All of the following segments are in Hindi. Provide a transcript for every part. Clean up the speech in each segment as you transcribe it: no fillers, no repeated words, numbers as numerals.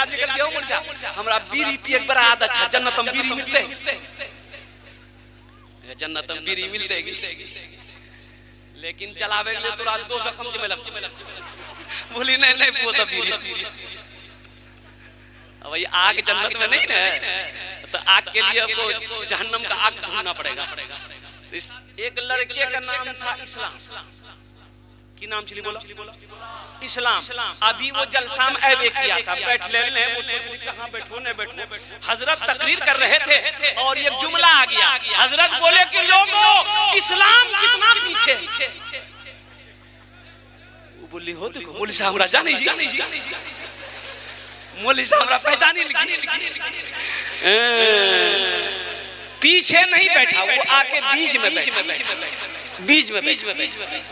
आदमी कल गया मुर्जा हमरा बीड़ी पिए बड़ा आदत अच्छा जन्नत में बीड़ी मिलते जन्नत में बीड़ी मिलते लेकिन चलावे के लिए तो रात 2 जख्म में लगती बोली नहीं वो तो बीड़ी भाई आग जन्नत में नहीं ना तो आग के लिए आपको जहन्नम का आग ढूंढना पड़ेगा। तो एक लड़के का नाम था इस्लाम की नाम चली बोला इस्लाम। अभी वो जलसा में ऐबे किया था बैठ ले वो कहां बैठो न बैठो हजरत तकरीर कर रहे थे और एक जुमला आ गया हजरत बोले कि लोगों इस्लाम कितना पीछे वो बोली हो तो मौलवी साहब हमरा जाने जी मौलवी साहब हमरा पहचानी लगी पीछे नहीं बैठा वो आके बीच में बैठा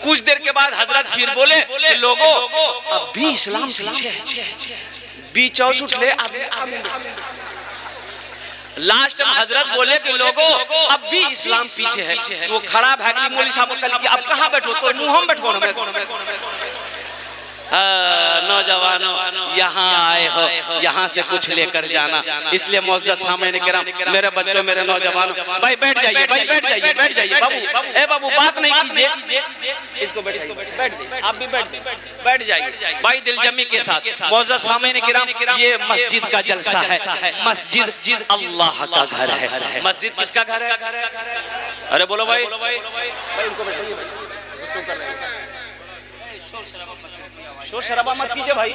कुछ देर के बाद हजरत फिर बोले लोगों अब भी इस्लाम पीछे है बीच और उठ ले लास्ट में हजरत बोले कि लोगों अब भी इस्लाम पीछे है। वो खड़ा भागी मौलवी साहब को कल की अब कहाँ बैठो तो मुंह हम बैठो नौजवानों यहाँ आए हो यहाँ से कुछ लेकर जाना इसलिए मुअज़्ज़ज़ सामईन किराम मेरे बच्चों मेरे नौजवानों भाई बैठ जाइए बाबू ए बाबू बात नहीं कीजिए इसको बैठ आप भी बैठ जाइए भाई दिलजमी के साथ मुअज़्ज़ज़ सामईन किराम ये मस्जिद का जलसा है मस्जिद अल्लाह का घर है। मस्जिद किसका घर है अरे बोलो भाई उनको बैठाइए शोर शराबा मत कीजिए भाई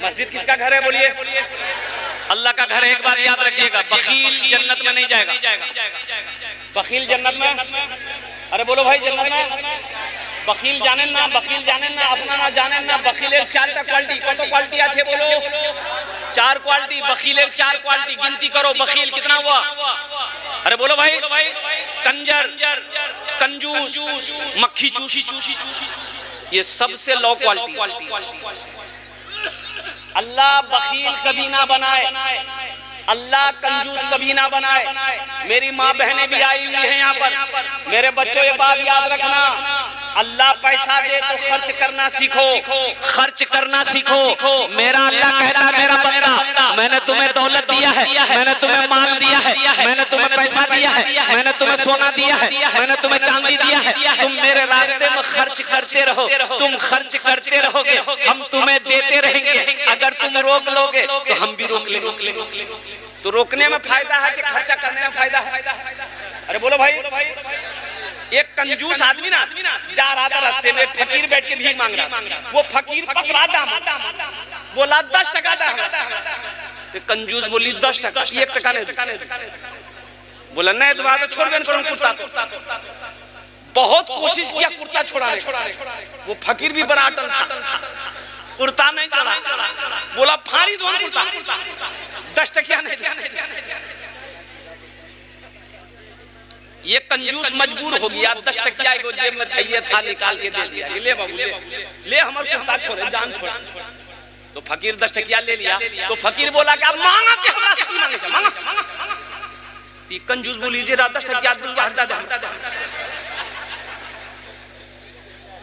मस्जिद किसका घर है बोलिए अल्लाह का घर है। एक बार याद रखिएगा बखील जन्नत में नहीं जाएगा बखील जन्नत में अरे बोलो भाई जन्नत में बखील जाने ना अपना ना जाने ना बखीलेर 4टा क्वालिटी कत क्वालिटी আছে बोलो 4 क्वालिटी बखीलेर 4 क्वालिटी गिनती करो बखील कितना हुआ अरे बोलो भाई कंजर कंजूस मक्खी चूसी ये सबसे लो क्वालिटी। अल्लाह बखील कभी ना बनाए अल्लाह कंजूस कभी ना बनाए। मेरी माँ बहनें भी आई हुई हैं यहाँ पर मेरे बच्चों ये बात याद रखना अल्लाह पैसा दे तो खर्च करना सीखो मेरा अल्लाह कहता है मेरा बंदा मैंने तुम्हें दौलत दिया है मैंने तुम्हें माल दिया है मैंने तुम्हें पैसा दिया है मैंने तुम्हें सोना दिया है मैंने तुम्हें चांदी दिया है तुम मेरे रास्ते में खर्च करते रहो तुम खर्च करते रहोगे हम तुम्हें देते रहेंगे अगर तुम रोक लोगे तो हम भी रोक लेंगे। तो रोकने में फायदा है कि खर्चा करने में फायदा है अरे बोलो भाई एक कंजूस आदमी ना जा रहा था रास्ते में फकीर बैठ के भीख मांग रहा वो फकीर पकड़ा दाम बोला 10 टका दाम तो कंजूस बोली 10 टका 1 टका नहीं बोला नहीं तो बात छोड़ देना करूं कुर्ता तो बहुत कोशिश किया कुर्ता छोड़ाने वो फकीर भी बड़ा अटल था कुर्ता नहीं चला बोला फाड़ी दो कुर्ता 10 टकिया नहीं ये कंजूस मजबूर हो गया 10 टकिया को जेब में था निकाल के दे दिया ले बाबू ले हमारे कुर्ता छोड़े जान छोड़ तो फकीर 10 टकिया ले लिया तो फकीर बोला कि अब मांगा के हमरा से की मांगे मांगा ती कंजूस बोली जे 10 टकिया दूर हटा दे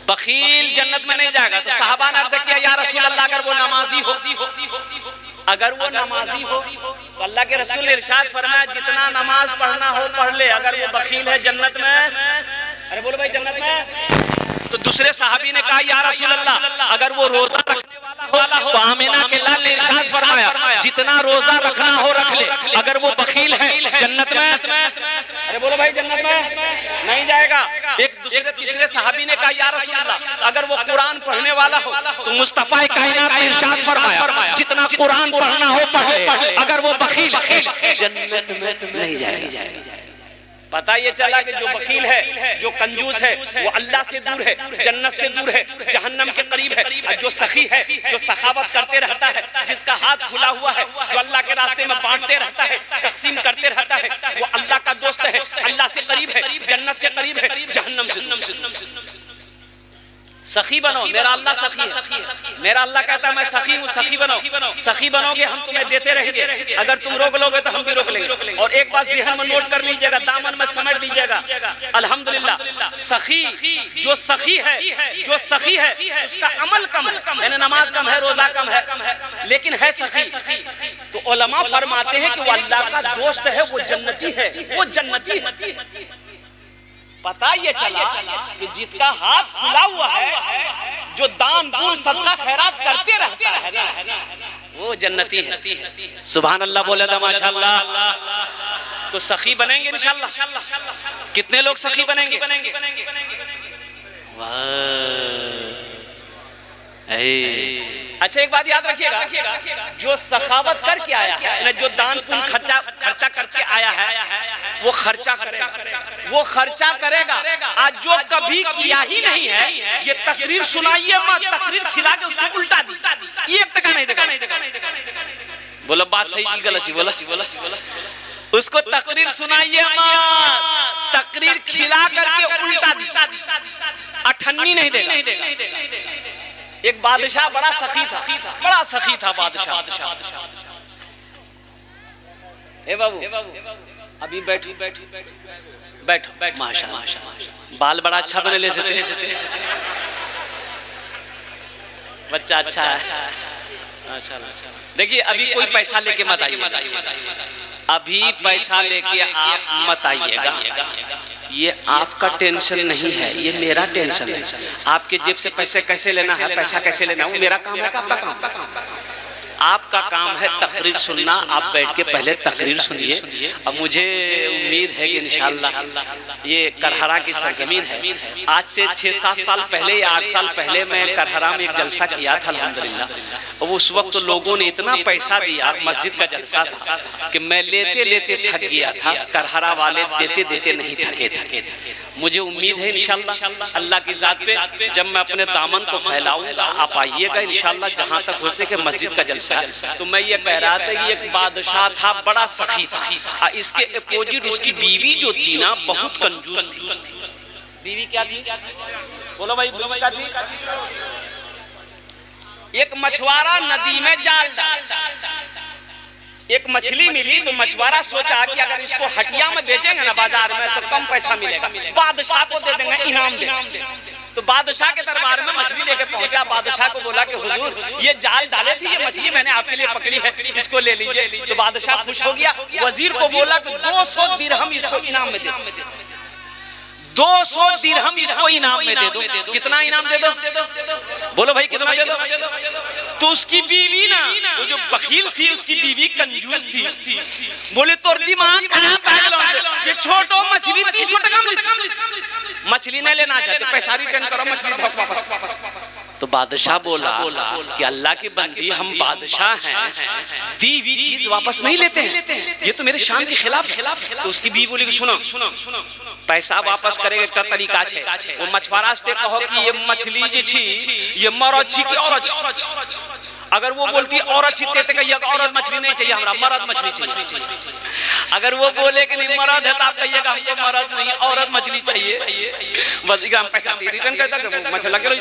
बखील जन्नत में नहीं जाएगा। तो साहबा ने अर्ज़ किया या रसूल अल्लाह अगर वो नमाजी हो तो अल्लाह के रसूल ने इरशाद फरमाया जितना नमाज पढ़ना हो पढ़ ले अगर वो बखील है जन्नत में अरे बोलो भाई जन्नत में। तो दूसरे साहबी ने कहा या रसूल अल्लाह अगर वो रोजा रखने वाला हो तो आमिना के लाल ने इरशाद फरमाया जितना रोजा रखना हो रख ले अगर वो बखील है जन्नत में अरे बोलो भाई जन्नत में नहीं जाएगा। एक दूसरे तीसरे साहबी ने कहा या रसूल अल्लाह अगर वो कुरान पढ़ने वाला हो तो मुस्तफा कायनात ने इरशाद फरमाया जितना कुरान पढ़ना हो पढ़ ले अगर वो बखील है जन्नत में नहीं जाएगा। पता ये चला कि जो बखील है जो कंजूस है वो अल्लाह से दूर है जन्नत से दूर है जहन्नम के करीब है। और जो सखी है जो सखावत करते रहता है जिसका हाथ खुला हुआ है जो अल्लाह के रास्ते में बांटते रहता है तकसीम करते रहता है वो अल्लाह का दोस्त है अल्लाह से करीब है जन्नत से करीब है जहन्नम से दूर। सखी बनो, मेरा अल्लाह सखी है। मेरा अल्लाह कहता है मैं सखी हूँ, सखी बनो। सखी बनोगे हम तुम्हें देते रहेंगे, अगर तुम रोक लोगे तो हम भी रोक लेंगे। और एक बात ज़हन में नोट कर लीजिएगा, दामन में समेट लीजिएगा, अल्हम्दुलिल्लाह सखी जो सखी है, जो सखी है उसका अमल कम है, यानी नमाज कम है, रोजा कम है, लेकिन है सखी। तो उलमा फरमाते हैं कि वो अल्लाह का दोस्त है, वो जन्नती है, वो जन्नती है। पता ये चला कि जिसका हाथ खुला हुआ है, जो दान गुण सदका खैरात करते रहता है ना, वो जन्नती है। सुभान अल्लाह बोले तो माशाअल्लाह। तो सखी बनेंगे इंशाअल्लाह। कितने लोग सखी बनेंगे? अच्छा एक बात याद रखिएगा, जो सखावत करके आया है, जो दान पुण्य खर्चा करके आया है, वो खर्चा करेगा। आज जो कभी किया ही नहीं है, ये तकरीर सुनाइए मत, तकरीर खिला के उसको उल्टा दी, 1 टका नहीं देगा। बोलो बात सही की गलत? बोला उसको तकरीर सुनाइए मत, तकरीर खिला करके उल्टा दी, अठन्नी नहीं देगा। एक बादशाह बड़ा सखी था, बड़ा सखी था बादशाह। ए बाबू अभी बैठो माशाअल्लाह, बाल बड़ा अच्छा बने ले सकते, बच्चा अच्छा है माशाअल्लाह। देखिए अभी कोई पैसा लेके मत आइए, अभी पैसा लेके आप मत आइएगा, ये आपका टेंशन नहीं है, ये मेरा टेंशन है। आपके जेब से पैसे कैसे लेना है, पैसा कैसे लेना है, वो मेरा काम है, आपका काम? आपका काम है तकरीर सुनना। आप बैठ के पहले तकरीर सुनिए। अब मुझे उम्मीद है कि इंशाअल्लाह ये करहरा की सरजमीन है। आज से 6-7 साल पहले या 8 साल पहले मैं करहरा में एक जलसा किया था अल्हम्दुलिल्लाह। और उस वक्त तो लोगों ने इतना पैसा दिया, मस्जिद का जलसा था, कि मैं लेते लेते थक गया था। करहरा वाले देते देते नहीं थके। मुझे उम्मीद है इंशाअल्लाह अल्लाह की जात पे जब मैं अपने दामन को फैलाऊंगा, आप आइएगा इंशाअल्लाह। जहां तक हो सके मस्जिद का जलसा। तो मैं ये कह रहा था कि एक बादशाह था, बड़ा सखी था। इसके अपोजिट उसकी बीवी जो थी ना, बहुत कंजूस थी। बीवी क्या थी? बोलो भाई, बीवी क्या थी? एक मछुआरा नदी में जाल डाला, एक मछली मिली तो मछुआरा सोचा कि अगर इसको हटिया में बेचेंगे ना बाजार में तो कम पैसा मिलेगा, बादशाह को दे देंगे, इनाम दे। तो बादशाह के दरबार में मछली लेके पहुंचा। बादशाह को बोला कि हुजूर ये जाल डाले थी, ये मछली मैंने आपके लिए पकड़ी है, इसको ले लीजिए। तो बादशाह खुश हो गया। वजीर को बोला कि 200 दिरहम इसको इनाम में दे दो, 200 दिरहम इसको इनाम में दे दो। कितना इनाम दे दो? बोलो भाई कितना दे दो? तो उसकी बीवी ना, वो जो बखील थी, उसकी बीवी कंजूस थी। बोले तो दिमाग खराब है, ये छोटो मछली 300 टका में, मछली नहीं लेना चाहते, पैसा रिटर्न करो, मछली दो वापस। तो बादशाह बोला कि अल्लाह की बंदी, हम बादशाह हैं, दी हुई चीज वापस नहीं लेते हैं, ये तो मेरे शान के खिलाफ है। तो उसकी बीवी बोली कि सुनो, पैसा वापस करेगा एक तरीका है। वो मछुआरा से कहो कि ये मछली जी छी, ये मर अच्छी की और अच्छी। अगर वो बोलती और अच्छी ते औरत मछली नहीं चाहिए, हमरा मर्द मछली चाहिए। अगर वो बोले कि नहीं मर्द है तो आप कहिएगा हमको मर्द नहीं, औरत मछली चाहिए, बस हम पैसा रिटर्न करता मछली।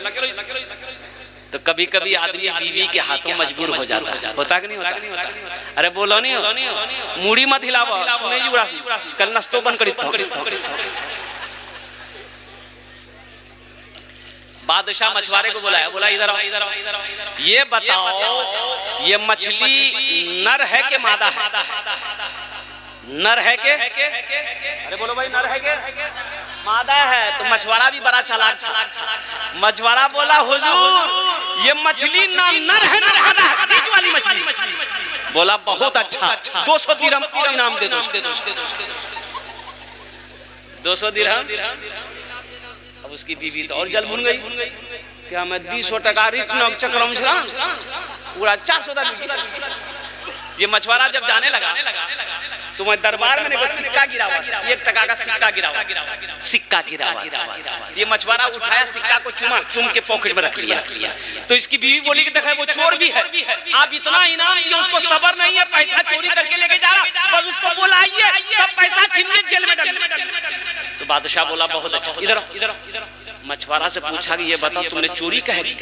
तो कभी कभी आदमी बीवी के हाथों मजबूर हो जाता है, होता कि नहीं होता? अरे बोलो नहीं हो, मूड़ी मत हिलावा, सुने जी उड़ासी, कल नस्तो बंद करी। बादशाह मछुआरे को बुलाया, बोला इधर आओ, ये बताओ ये मछली नर है कि मादा है? नर है के? अरे बोलो भाई, नर है के मादा है? तो मछुआरा भी बड़ा चालाक था। मछुआरा बोला हुजूर ये मछली ना नर है ना मादा है, बीच वाली मछली। बोला बहुत अच्छा, 200 दिरहम और इनाम दे दो। 200 दिरहम। अब उसकी बीवी तो और जल भुन गई, क्या मैं 200 टका रिटर्न चक्रम पूरा 400। ये मछुआरा जब जाने लगा तो मैं दरबार में सिक्का गिरा हुआ, 1 टका का सिक्का गिरा हुआ। ये मछुआरा उठाया सिक्का को, चुम के पॉकेट में रख लिया। तो इसकी बीवी बोली कि देखा वो चोर भी है, आप इतना इनाम दिए, उसको सबर नहीं है, पैसा चोरी करके लेके जा रहा, बस उसको बुलाइए, सब पैसा छीन के जेल में डाल। तो बादशाह बोला बहुत अच्छा, इधर मछुआरा से पूछा कि ये बताओ तुमने चोरी कह दी?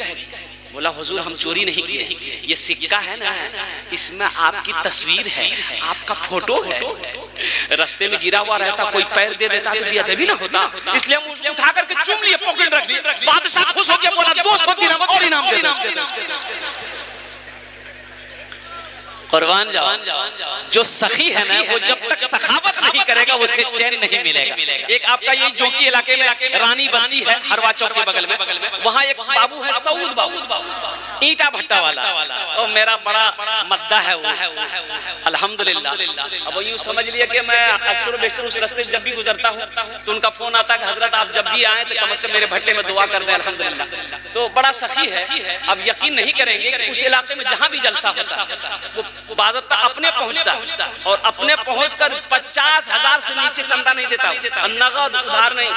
बोला हुजूर हम चोरी नहीं किए, ये सिक्का है ना, इसमें आपकी तस्वीर है, आपका फोटो है, रास्ते में गिरा हुआ रहता, कोई पैर दे देता तो बेअदबी ना होता, इसलिए हम उसको उठा करके चूम लिए, पॉकेट रख लिए। बादशाह खुश हो गया, बोला 200 दिरहम और इनाम दे दो। कुर्बान जाओ, जो सखी है ना वो जब तक सखावत नहीं करेगा उसे चैन नहीं मिलेगा। एक आपका यही जोकी इलाके में रानी बस्ती है, हरवा चौक के बगल में, वहाँ एक बाबू है सऊद बाबू, ईंटा भट्टा वाला, और मेरा बड़ा मद्दा है वो, अल्हम्दुलिल्लाह। अब यूँ समझ लिया कि मैं अक्सर बेशतर उस रास्ते जब भी गुजरता हूँ तो उनका फोन आता है कि हजरत आप जब भी आए तो कम से कम मेरे भट्टे में दुआ कर दें, अल्हम्दुलिल्लाह। तो बड़ा सखी है। अब यकीन नहीं करेंगे कि उस इलाके में जहाँ भी जलसा होता वो बाज़ाब्ता अपने पहुंचता, और अपने पहुंचकर 50,000 से नीचे चंदा नहीं देता, नगद उधार नहीं।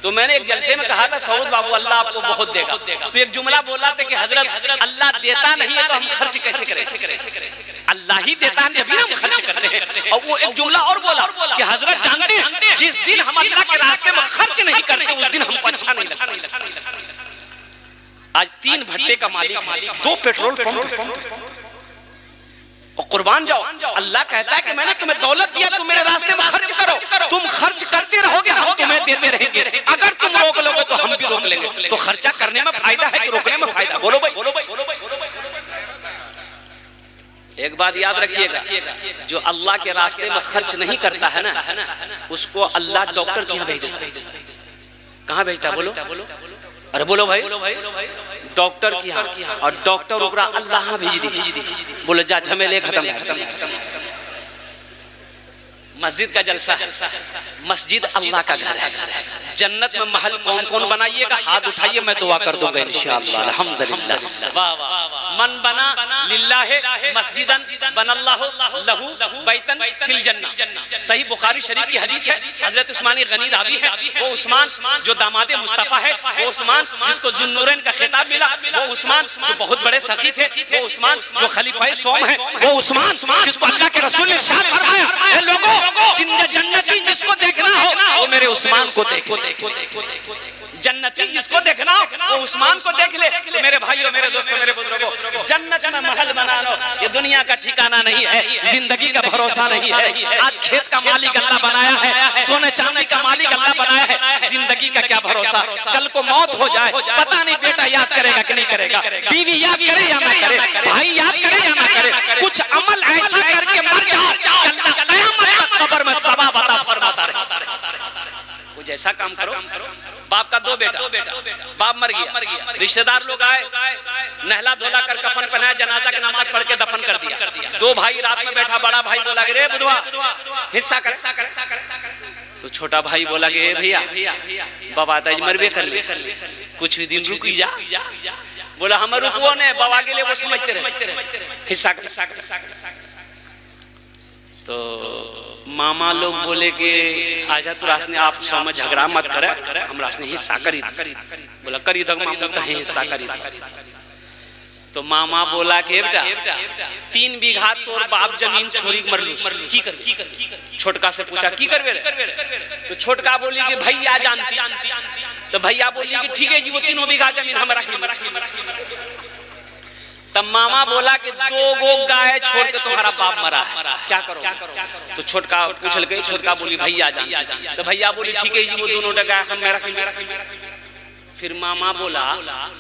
तो मैंने एक जलसे में कहा था सऊद बाबू अल्लाह आपको बहुत देगा, तो एक जुमला बोला था कि हजरत अल्लाह देता नहीं है तो हम खर्च कैसे करें? अल्लाह ही देता है तभी हम खर्च करते हैं। और वो एक जुमला और बोला कि हजरत जानते हैं जिस दिन हम अल्लाह के रास्ते में खर्च नहीं करते उस दिन हमको अच्छा नहीं लगता। आज 3 भट्टे का मालिक है, 2 पेट्रोल पंप, और कुर्बान जाओ, अल्लाह कहता है कि मैंने तुम्हें दौलत दिया, तुम मेरे रास्ते में खर्च करो, तुम खर्च करते रहोगे हम तुम्हें देते रहेंगे, अगर तुम रोक लोगे तो हम भी रोक लेंगे। तो खर्चा करने में फायदा है कि रोकने में फायदा? बोलो भाई। एक बात याद रखिएगा, जो अल्लाह के रास्ते में खर्च नहीं करता है ना, उसको अल्लाह डॉक्टर के यहाँ भेज देता है। कहाँ भेजता है बोलो? अरे बोलो भाई, डॉक्टर की यहाँ, और डॉक्टर ओकरा अल्लाह भेज दी, बोले जा झमेले खत्म। मस्जिद का जलसा, मस्जिद अल्लाह का घर है। जन्नत में महल कौन कौन बनाइएगा? हाथ उठाइए, मैं दुआ कर दूंगा इंशाअल्लाह। अल्हम्दुलिल्लाह। वाह वाह। मन बना लिल्लाहि मस्जिदन बनल्लाहु लहू बैतन फिल जन्नह। सही बुखारी शरीफ की हदीस है। हजरत उस्मान गनी रावी है, वो उस्मान जो दामादे मुस्तफा है, वो उस्मान जिसको जुन्नूरैन का खिताब मिला, वो उस्मान जो बहुत बड़े सखी थे, वो उस्मान जो खलीफाए सोम है, वो उस्मान जिसको अल्लाह के रसूल ने इरशाद फरमाया, ए लोगों जन्नती जिसको देखना हो वो मेरे उस्मान को देखे। जन्नती जिसको देखना हो वो उस्मान को देख ले। तो मेरे भाइयों, मेरे दोस्तों, मेरे बुजुर्गों, जन्नत में महल बना लो, ये दुनिया का ठिकाना नहीं है, जिंदगी का भरोसा नहीं है। आज खेत का मालिक अल्लाह बनाया है, सोने चांदी का मालिक अल्लाह बनाया है, जिंदगी का क्या भरोसा? कल को मौत हो जाए, पता नहीं बेटा याद करेगा कि नहीं करेगा, बीवी याद करे या ना करे, भाई याद करे या ना करे। कुछ अमल ऐसा करके मर जाओ अल्लाह क़यामत तक कब्र में सवाब अता फरमाता रहे। कुछ ऐसा काम करो। बाप का 2 बेटा, बाप मर गया, रिश्तेदार लोग आए, नहला धोला कर कफन पहनाया, जनाजा की नमाज पढ़ के दफन कर दिया। 2 भाई रात में बैठा, बड़ा भाई बोला रे बुधवा हिस्सा कर। तो छोटा भाई बोला कि भैया बाबा ताज मरबे कर ले, कुछ दिन रुक जा। बोला हम रुकवो ने, बाबा के लिए वो समझते रहे, हिस्सा कर। तो मामा लोग बोले कि आजा तो रासने आप समझ झगड़ा मत करे, हम रासने हिस्सा करी। बोला करी दग मामू तो हिस्सा करी। तो मामा बोला कि बेटा 3 बीघा तोर बाप जमीन छोरी मरलू की करबे? छोटका से पूछा की करबे रे? तो छोटका बोली कि भैया जानती। तो भैया बोली कि ठीक है जी, वो 3 बीघा जमीन हम रख। तब मामा बोला कि 2 गो गाय छोड़ के तुम्हारा बाप मरा है, क्या करो? तो छोटका पूछल गई, छोटका बोली भैया जान। तो भैया बोली ठीक है जी, वो दोनों गाय हम रख। फिर मामा बोला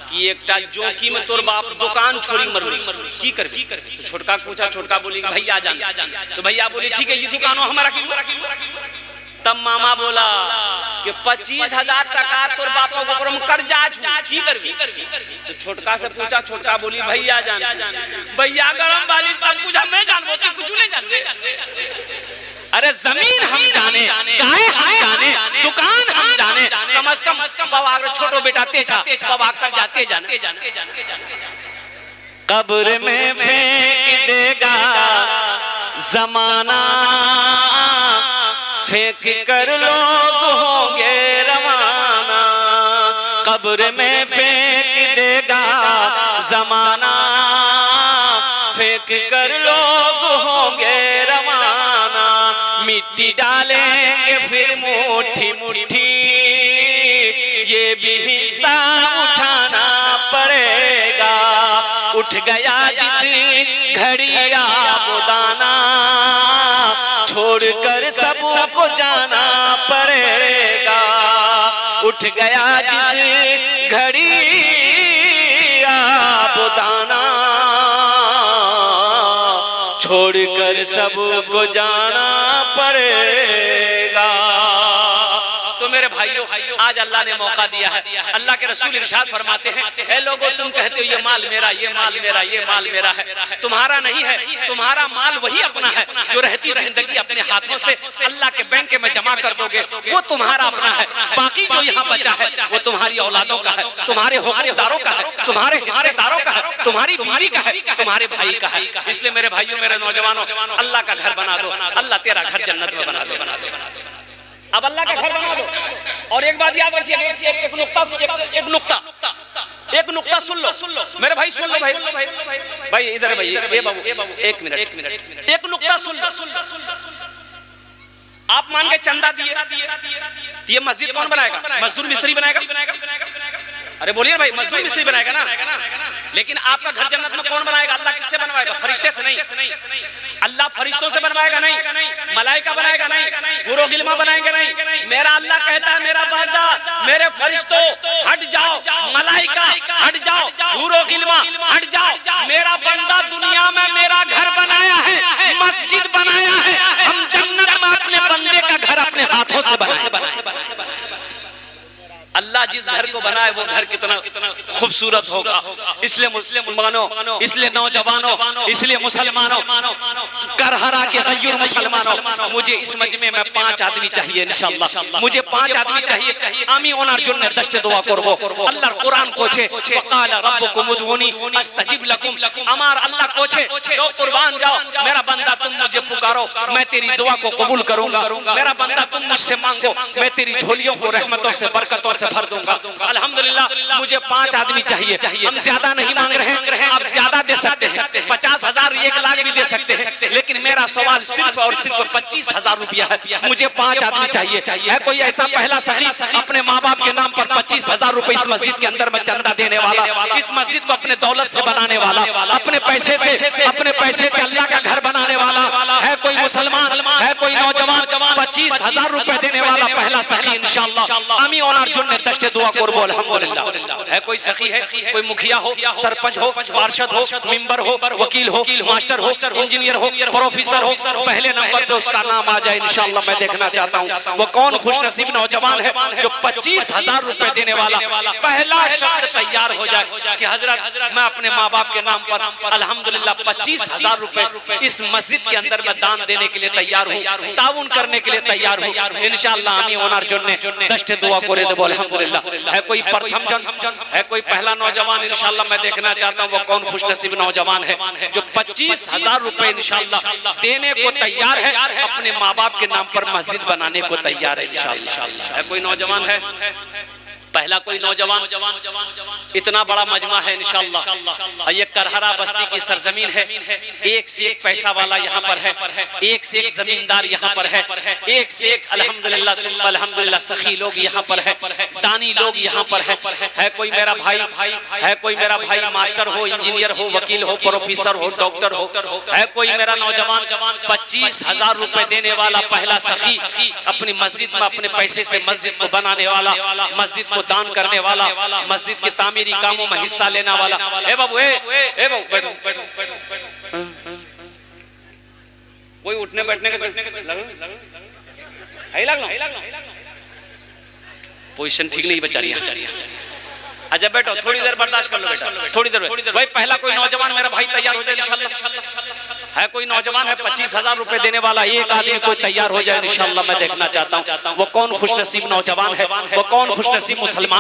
कि एकटा जोकी में तोर बाप दुकान छोड़ी मरलू की करबी? तो छोटका पूछा, छोटका बोली भैया जान। तो भैया बोली ठीक है जी, दुकानों हम रख। तब मामा बोला कि 25,000 टका तोर बापा ऊपर में कर्जा की करबी? तो छोटका से पूछा, छोटका बोली भैया जान। भैया गरम वाली सब कुछ हमें जानबो, तो कुछ नहीं जानबे। अरे जमीन हम जाने, गाय हम जाने, दुकान हम जाने, कम से कम बाबा छोटो बेटा तेजा बाबा कर जाते जाने। कब्र में फेंक देगा जमाना, फेंक कर लोग होंगे रवाना। कब्र में फेंक देगा जमाना, फेंक कर लोग होंगे रवाना। मिट्टी डालेंगे फिर मुट्ठी मुट्ठी, भी हिस्सा उठाना पड़ेगा। उठ गया जिस घड़ी आबोदाना, छोड़कर सबको जाना पड़ेगा। उठ गया जिस घड़ी आबोदाना, छोड़कर सबको जाना पड़ेगा। तो मेरे भाइयों, आज अल्लाह ने मौका दिया है। अल्लाह के रसूल इरशाद फरमाते हैं, ए लोगों तुम कहते हो ये माल मेरा, ये माल मेरा, ये माल मेरा है। तुम्हारा नहीं है, तुम्हारा माल वही अपना है जो रहती जिंदगी अपने हाथों से अल्लाह के बैंक में जमा कर दोगे, वो तुम्हारा अपना है। बाकी जो यहाँ बचा है वो तुम्हारी औलादों का है, तुम्हारे हुक्मदारों का है, तुम्हारे हिस्सेदारों का है, तुम्हारी बीवी का है, तुम्हारे भाई का है। इसलिए मेरे भाइयों, मेरे नौजवानों, अल्लाह का घर बना दो, अल्लाह तेरा घर जन्नत में बना दे। अब अल्लाह का घर बना दो। और एक बात याद रखिए, एक नुक्ता सुन लो मेरे भाई, सुन लो भाई इधर भाई, ये बाबू एक मिनट, एक नुक्ता सुन लो। आप मान के चंदा दिए, ये मस्जिद कौन बनाएगा? मजदूर मिस्त्री बनाएगा? अरे बोलिए भाई, मजदूर मिस्त्री बनाएगा ना। लेकिन आपका घर जन्नत में कौन बनाएगा? अल्लाह किससे बनवाएगा? फरिश्ते से नहीं। अल्लाह फरिश्तों से बनवाएगा नहीं, मलाइका बनाएगा नहीं, हुरो गिल्मा बनाएंगे नहीं। मेरा अल्लाह कहता है, मेरा बंदा, मेरे फरिश्तों हट जाओ, मलाइका हट जाओ, हुरो गिल्मा हट जाओ। मेरा बंदा दुनिया में मेरा घर बनाया है, मस्जिद बनाया है। हम जन्नत में अपने बंदे का घर अपने हाथों से बनाए। अल्लाह जिस घर को बनाए वो घर कितना खूबसूरत होगा। इसलिए मुसलमानों, इसलिए नौजवानों, इसलिए मुसलमानों, करहरा के गय्यूर मुसलमानों, मुझे इस मजमे में 5 आदमी चाहिए इंशाअल्लाह। मुझे 5 आदमी चाहिए। आमी ओनार जुन्ने दश्ते दुआ करबो। अल्लाह कुरान कोचे, वकाल रब्बुकुम उदऊनी अस्तजिब लकुम। अमार अल्लाह कोचे, लो कुर्बान जाओ, मेरा बंदा तुम मुझे पुकारो, मैं तेरी दुआ को कबूल करूंगा। मेरा बंदा तुम मुझसे मांगो, मैं तेरी झोलियों को रहमतों से, बरकतों से भर दूंगा। अल्हम्दुलिल्लाह, मुझे 5 आदमी चाहिए। हम ज्यादा नहीं मांग रहे हैं, आप ज्यादा दे सकते हैं, 50,000, 1 लाख भी दे सकते हैं। लेकिन मेरा सवाल सिर्फ और सिर्फ 25,000 रुपया है। मुझे 5 आदमी चाहिए। है कोई ऐसा पहला सही अपने माँ बाप के नाम पर 25,000 रुपए इस मस्जिद के अंदर में चंदा देने वाला, इस मस्जिद को अपने दौलत से बनाने वाला, अपने पैसे से अल्लाह का घर बनाने वाला है? कोई मुसलमान है? कोई नौजवान 25,000 रुपए देने वाला पहला सही इंशाअल्लाह। आमी ओनार जुन्ने दश्ते दुआ करबो। अल्हम्दुलिल्लाह, है कोई सखी है? कोई मुखिया हो, सरपंच हो, पार्षद हो, मेंबर हो, वकील हो, मास्टर हो, इंजीनियर हो, प्रोफेसर हो, पहले नंबर पे उसका नाम आ जाए इंशाअल्लाह। मैं देखना चाहता हूँ वो कौन खुशनसीब नौजवान है जो 25,000 रुपए देने वाला पहला शख्स तैयार हो जाए कि हजरत मैं अपने माँ बाप के नाम पर अल्हम्दुलिल्लाह 25,000 रुपए इस मस्जिद के अंदर मैं दान देने के लिए तैयार हूँ, ताउन करने के लिए तैयार हूँ इंशाअल्लाह। आमी ओनार जुन्ने दश्ते दुआ करे दे। अल्हम्दुलिल्लाह, है कोई प्रथम जन, है कोई पहला नौजवान इंशाअल्लाह। मैं देखना चाहता हूँ वो कौन खुशनसीब नौजवान है जो 25,000 रुपए इंशाअल्लाह देने को तैयार है, अपने माँ बाप के नाम पर मस्जिद बनाने को तैयार है इंशाअल्लाह। है कोई नौजवान है? पहला कोई नौजवान? इतना बड़ा मजमा है इंशाअल्लाह। ये करहरा बस्ती की सरजमीन है, एक से एक पैसा वाला यहाँ पर है, एक से एक जमींदार यहाँ पर है, एक से एक अल्हम्दुलिल्लाह सुम्मा अल्हम्दुलिल्लाह सखी लोग यहाँ पर है, दानी लोग यहाँ पर है। है कोई मेरा भाई? है कोई मेरा भाई मास्टर हो, इंजीनियर हो, वकील हो, प्रोफेसर हो, डॉक्टर हो? है कोई मेरा नौजवान 25,000 रुपए देने वाला पहला सखी, अपनी मस्जिद में अपने पैसे से मस्जिद को बनाने वाला, मस्जिद को दान करने वाला, मस्जिद के तामीरी कामों में हिस्सा लेने वाला? ए बाबू, ए बाबू बैठो। कोई उठने बैठने का पोजीशन ठीक नहीं बचा रही है। अच्छा बैठो, थोड़ी देर बर्दाश्त कर लो बेटा, थोड़ी देर भाई। पहला कोई नौजवान मेरा भाई तैयार हो जाए इंशाअल्लाह। है कोई नौजवान है 25,000 रुपए देने वाला? एक आदमी कोई तैयार हो जाए इंशाअल्लाह। मैं देखना चाहता हूँ वो कौन खुशनसीब नौजवान है, वो कौन खुशनसीब मुसलमान